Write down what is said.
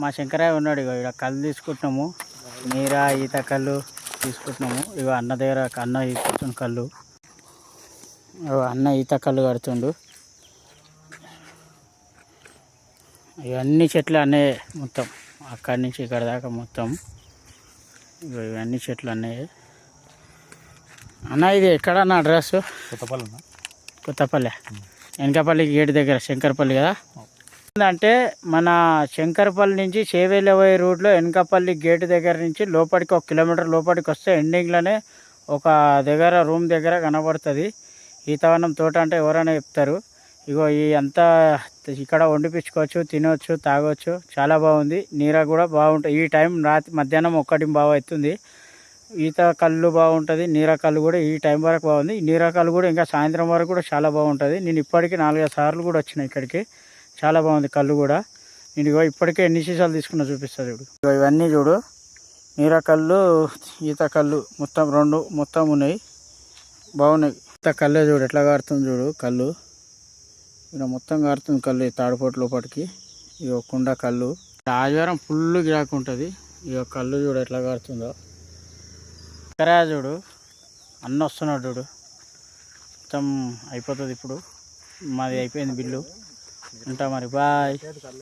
మా శంకరయ్య ఉన్నాడు. ఇగో ఇక్కడ కళ్ళు తీసుకుంటున్నాము, నీరా ఈత కళ్ళు తీసుకుంటున్నాము. ఇగో అన్న దగ్గర అన్న తీసుకుంటున్న కళ్ళు, అన్న ఈత కళ్ళు కడుతుండు. ఇవన్నీ చెట్లు అన్నీ మొత్తం అక్కడి నుంచి ఇక్కడ దాకా మొత్తం ఇవన్నీ చెట్లు అన్నీ. అన్న ఇది ఎక్కడ నా అడ్రస్? కొత్తపల్లి వెనకపల్లి గేట్ దగ్గర శంకరపల్లి కదా. అంటే మన శంకరపల్లి నుంచి చేవేళ్ళ రూట్లో వెనకపల్లి గేట్ దగ్గర నుంచి లోపలికి 1 కిలోమీటర్ లోపలికి వస్తే ఎండింగ్లోనే ఒక దగ్గర రూమ్ దగ్గర కనబడుతుంది ఈతవనం తోట. అంటే ఎవరైనా చెప్తారు. ఇగో ఈ అంతా ఇక్కడ వండిపించుకోవచ్చు, తినవచ్చు, తాగొచ్చు. చాలా బాగుంది. నీర కూడా బాగుంటుంది. ఈ టైం మధ్యాహ్నం 1 బాగా అవుతుంది. ఈత కళ్ళు బాగుంటుంది, నీర కళ్ళు కూడా ఈ టైం వరకు బాగుంది. నీర కళ్ళు కూడా ఇంకా సాయంత్రం వరకు కూడా చాలా బాగుంటుంది. నేను ఇప్పటికీ 4-5 సార్లు కూడా వచ్చిన ఇక్కడికి. చాలా బాగుంది కళ్ళు కూడా. నేను ఇప్పటికే ఎన్ని సీసాలు తీసుకున్నా చూపిస్తుంది చూడు. ఇవన్నీ చూడు, నీర కళ్ళు, ఈత కళ్ళు మొత్తం 2 మొత్తం ఉన్నాయి, బాగున్నాయి. ఈత కళ్ళే చూడు ఎట్లా కారుతుంది చూడు కళ్ళు. ఇక్కడ మొత్తం కారుతుంది కళ్ళు ఈ తాడుపోటు లోపలికి. ఇక కుండ కళ్ళు ఆదివారం ఫుల్ గిరాకు ఉంటుంది. ఇక కళ్ళు చూడు ఎట్లా కారుతుందో. ఇక్కడ చూడు అన్న వస్తున్నాడు చూడు. మొత్తం అయిపోతుంది ఇప్పుడు. మాది అయిపోయింది బిల్లు. ఉంటా మరి, బాయ్.